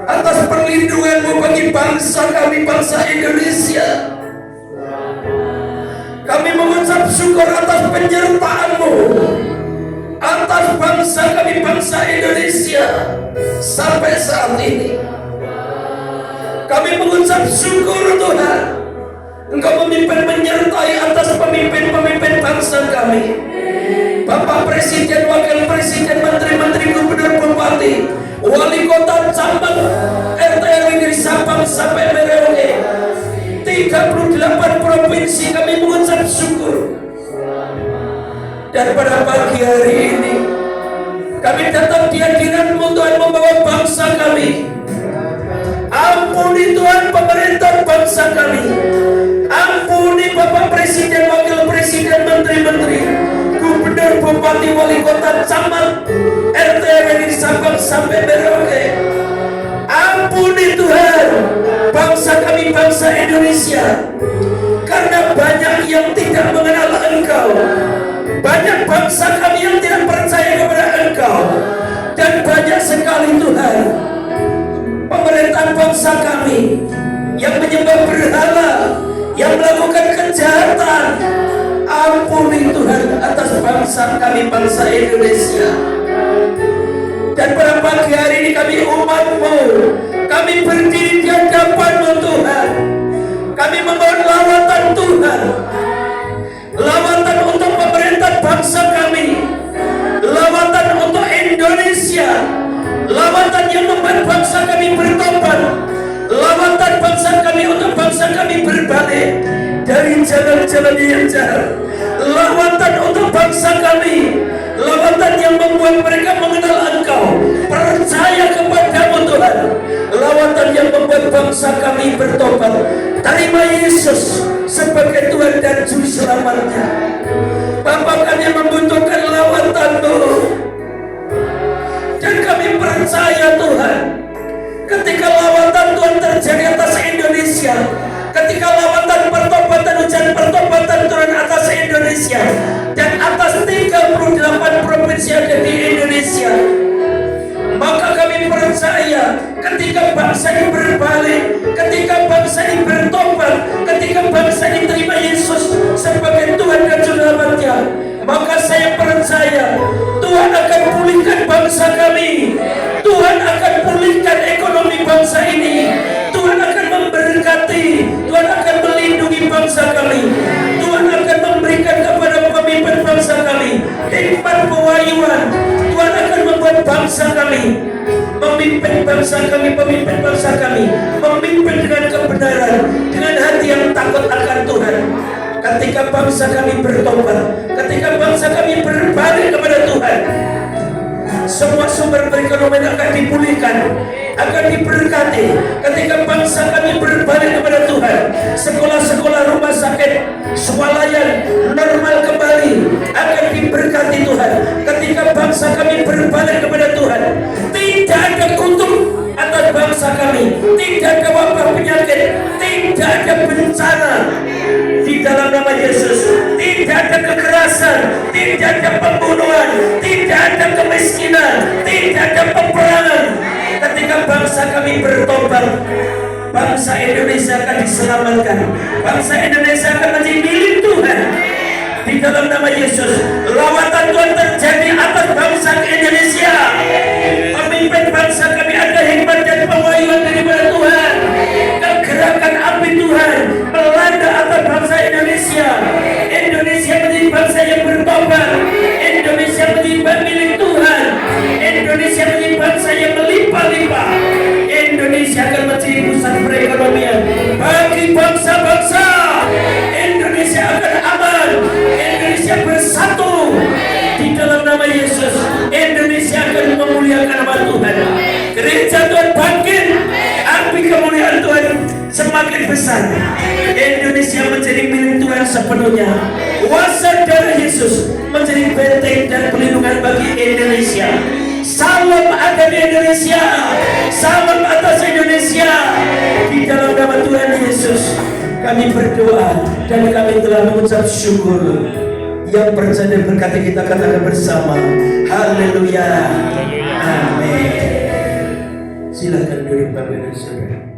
atas perlindungan-Mu bagi bangsa kami, bangsa Indonesia. Kami mengucap syukur atas penyertaan-Mu atas bangsa kami, bangsa Indonesia sampai saat ini. Kami mengucap syukur Tuhan, Engkau memimpin menyertai atas pemimpin-pemimpin bangsa kami, Bapak Presiden, Wakil Presiden, Menteri-Menteri, Gubernur, Bupati, Wali Kota, Camat, RT RW dari Sabang sampai Merauke, 38 provinsi. Kami mengucap syukur. Dan pada pagi hari ini kami datang di hadirat-Mu Tuhan, membawa bangsa kami. Ampuni Tuhan pemerintah bangsa kami. Ampuni Bapak Presiden, Wakil Presiden, Menteri-Menteri, Gubernur, Bupati, Wali Kota, Camat, RT RW dari Sabang sampai Merauke. Ampuni Tuhan bangsa kami, bangsa Indonesia, karena banyak yang tidak mengenal Engkau. Banyak bangsa kami yang tidak percaya kepada Engkau. Dan banyak sekali Tuhan pemerintahan bangsa kami yang menyembah berhala, yang melakukan kejahatan. Ampuni Tuhan atas bangsa kami, bangsa Indonesia. Dan pada pagi hari ini kami umat-Mu, kami berdiri di hadapan-Mu Tuhan. Kami membawa lawatan Tuhan, lawatan untuk pemerintah bangsa kami, lawatan untuk Indonesia, lawatan yang membuat bangsa kami bertobat, lawatan bangsa kami untuk bangsa kami berbalik dari jalan-jalan yang jahat, lawatan untuk bangsa kami, lawatan yang membuat mereka mengenal Engkau, percaya kepada-Mu Tuhan, lawatan yang membuat bangsa kami bertobat, terima Yesus sebagai Tuhan dan Juru Selamatnya. Bapa, kami membutuhkan lawatan-Mu, dan kami percaya Tuhan, ketika lawatan Tuhan terjadi atas Indonesia, ketika lawatan pertobatan, hujan pertobatan turun atas Indonesia dan atas 38 provinsi yang ada di Indonesia, maka kami percaya ketika bangsa ini berbalik, ketika bangsa ini bertobat, ketika bangsa ini terima Yesus sebagai Tuhan dan Juru Selamatnya, maka saya percaya Tuhan akan pulihkan bangsa kami. Tuhan akan pulihkan ekonomi bangsa ini. Tuhan akan memberkati, Tuhan akan melindungi bangsa kami. Tuhan akan memberikan kepada pemimpin bangsa kami hikmat pewahyuan. Tuhan akan membuat bangsa kami memimpin bangsa kami, pemimpin bangsa kami memimpin dengan kebenaran, dengan hati yang takut akan Tuhan. Ketika bangsa kami bertobat, ketika bangsa kami berbalik kepada Tuhan, semua sumber perekonomian akan dipulihkan, akan diberkati. Ketika bangsa kami berbalik kepada Tuhan, sekolah-sekolah, rumah sakit, swalayan normal kembali, akan diberkati Tuhan. Ketika bangsa kami berbalik kepada Tuhan, tidak ada kutuk atas bangsa kami, tidak ada wabah penyakit, tidak ada bencana di dalam nama Yesus, tidak ada kekerasan, tidak ada pembunuhan, tidak ada kemiskinan, tidak ada peperangan. Ketika bangsa kami bertobat, bangsa Indonesia akan diselamatkan, bangsa Indonesia akan menjadi milik Tuhan di dalam nama Yesus. Lawatan Tuhan terjadi atas bangsa Indonesia. Pemimpin bangsa kami ada hikmat dan pewahyuan daripada Tuhan. Kegerakan api Tuhan melanda atas bangsa Indonesia. Indonesia menjadi bangsa yang bertobat. Indonesia menjadi milik Tuhan. Indonesia menjadi bangsa yang melimpah-limpah. Indonesia akan menjadi pusat perekonomian bagi bangsa-bangsa. Indonesia akan aman. Indonesia bersatu di dalam nama Yesus. Indonesia akan memuliakan nama Tuhan. Gereja Tuhan bangkit, api kemuliaan Tuhan semakin besar. Indonesia menjadi milik Tuhan sepenuhnya. Kuasa darah Yesus menjadi benteng dan pelindungan bagi Indonesia. Salam ada di Indonesia, salam atas Indonesia. Di dalam nama Tuhan Yesus kami berdoa dan kami telah mengucap syukur. Yang percaya dan berkata kita katakan bersama, haleluya, amin. Silakan duduk Bapak dan Saudara.